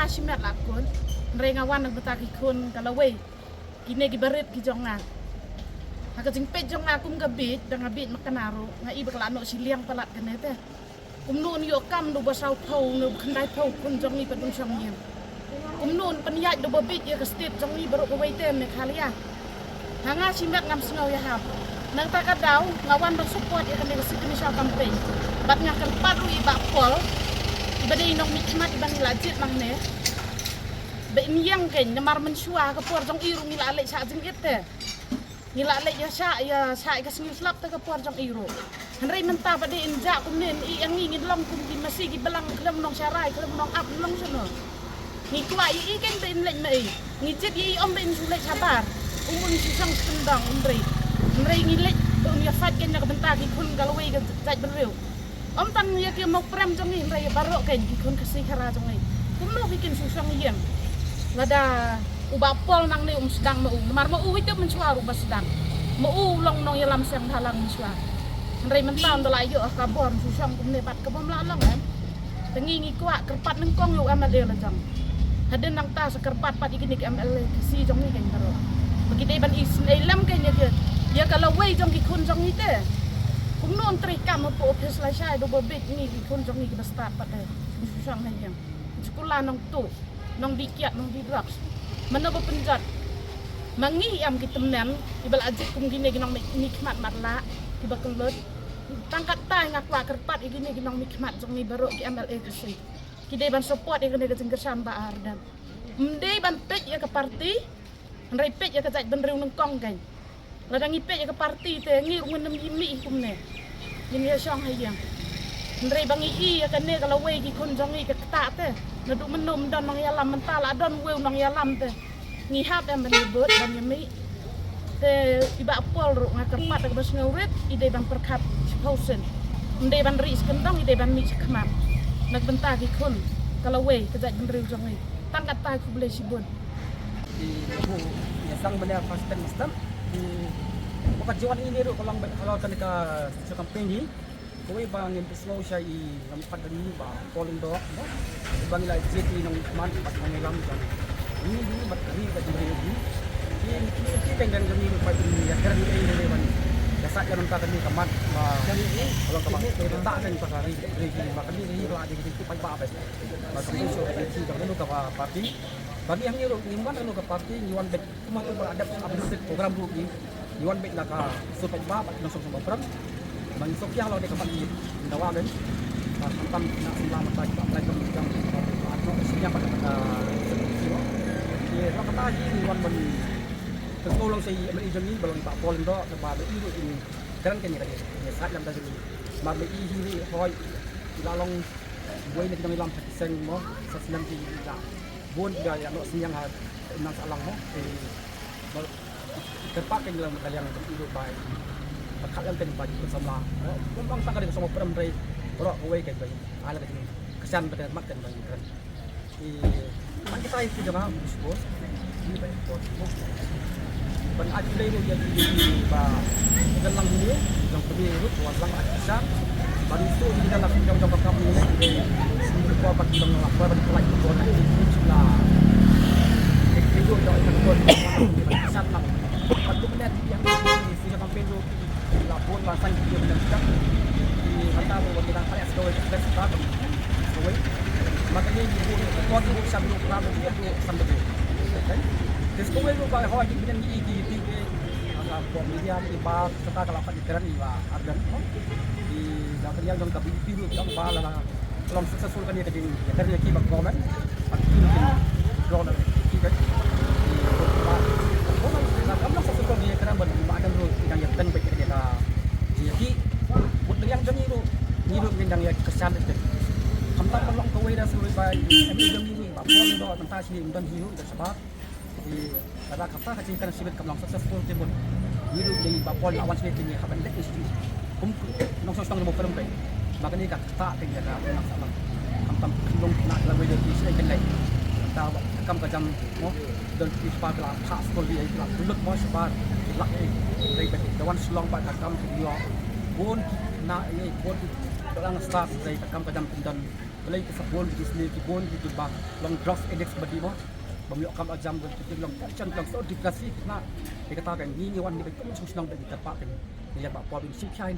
simet lakon rengawan nang betaki kun kalaway kini gibarit gijonga haka jingpet jonga kum gabit dang abit makanaro nga iba kalano siliang palat kanete kumnoon yo kam do basaw pau no kandai pau kun jongi padung samyen kumnoon panyaj do babit ya kastit jongi baro kawaiten ne khalia hanga simet ngam sngaw ya hap nang takadaw ngawan do support ya kanega sikini sa campaign bat nga kalpadu iba pol iba de inong mikmat iba nilajit mangne be niyang ken namar mensua ka por jong iru ngila lek sa jing ite ngila lek ya sa ka singil slap ta ka por jong iru hanrei menta ba de inja kum nen i ang ngin long kum di masigi belang klem nong sarai klem nong ap long sono ngi kwa i ken be lek mai ngi jit i om ben su lek sabar umun si sang kendang hanrei ngi lek dong ya fat ken ka benta ki kun galway ka jaj bereu om tan ya ki mok prem jong ni hanrei barok ken ki kun kasih khara jong ni kumno bikin susang iyang lada ubapol nang ni sedang mau mar mau itu mensuar ubas sedang mau long nong yalam siang halang mensuar nrei mentan dolai yo kabon susang kum nebat kabon lalang kan tengi ngi kwa kerpat nengkong yo amal de lajang haden nang ta sekerpat pat ikini ke amal si jong ni kan baro begitu ban islam kan ya kalau wei jong ki kun jong ni te kum non tri kam po office la sai do bobit ni ki kun jong ni ki bestar pat de susang nang yang sekolah nong tu nong dikiat nong drugs mana berpenjat mangi am kitemnan ibal ajik kum gine ginong nikmat matla tiba kelut tangkat ta ngakwa kerpat igine ginong nikmat jong ni baru ki MLA kasih kide ban support igine ke jengkersam ba ardan mde ban pej ya ke parti nrai pej ya ke jaj benreung nengkong kan ladang ipej ya ke parti te ngi ngenem yimi kumne yin ya syang hayang nrai bangi i ya kene kalau wei ki kun jong ni ke ta te naduk menum dan nong yalam mental adon weu nong yalam te ngihap yang menyebut dan yemi te iba pol ru ngakerpat ke bas ngaurit ide bang perkat pausen ide ban ri skendong ide ban mi sekmat nak benta ki kun kalau we kejak benriu jong ni tan kata ku boleh sibun di bu ya sang benar fashion system di bukan jiwan ini ru kalau kan ka campaign ni kowe bang yang peslo siya i lampat dari ba polling do bang ila jeti nong man pat ngilam kan ini bat kami ka jeri ni ini kita kan kami pa ini ya kan ini ni ban dasa kan ta kami kamat ma kalau kamat kita tak kan pasari regi makan ni ro ada gitu pa ba apa mas kami so regi kan nu ka parti bagi yang ni man nu ka parti yuan bet cuma tu ada update program bu ni yuan bet la ka so pa ba langsung sama program bang Sofia lo de kapan ni dawa ben tantam nak selamat tadi pak lagi yang atau isinya pada ye lo kata ni wan ben tertolong si amri jami belum pak pol ndo sebab itu ini kan kan ni ya saat yang tadi mar le ini hoi lalong buai ni kita lam sen mo sesenam ti la bon ga ya no siang ha nang salang mo terpakai dalam kalian itu baik kalian kan bagi bersama gampang tak ada sama perempuan berok kowe kayak bayi ala kan kesan pada makan bayi kan man kita itu jangan bos ini baik bos ban ajlay mo jadi ba dalang ini yang perlu walang akisan baru itu kita lakukan jam-jam kami ini semua apa kita melakukan pelaj itu lah itu dah ikut kesan lang patu melihat yang di campaign itu lapor langsung dia mendapat di kata bahwa kita karya sebagai kita sebagai makanya ibu tuan ibu sambil program dia tu sambil kan sebagai ibu kalau hawa jadi di agak media di bar serta kalau kat dikeran iba argan di dapat yang dong tapi biru yang bala kalau successful kan dia jadi kerja kibat komen pasti drone kan kamu successful dia kerana berbadan dulu yang ten baik dia jadi buat yang jami itu niru bindang ya kesan itu kamu tak perlu kau ida seluruh baik ini jami ini apa pun do tentang sini dan hiu dan sebab di kata kata kecil kan sibuk kamu successful timun niru di bapol lawan sini ini kapan lek istri kumpu nong sosong mau perempuan maka ni kata tinggal nak sama kamu belum nak lawan di sini kan lek tahu kamu kejam mau dan ispat lah khas sekali dia lah bulut mau sebar lak dari dewan selong pak kamu dia pun nak ini pun dalam start dari kamu kejam dan balay ka sa bon Disney ki bon di ba long drugs addicts ba di mo bamyo kam ajam bon ti long tension long so depresi na ikata kan ngingiwan ni ka kumus nang ba di tapakin niya ba po bin si chai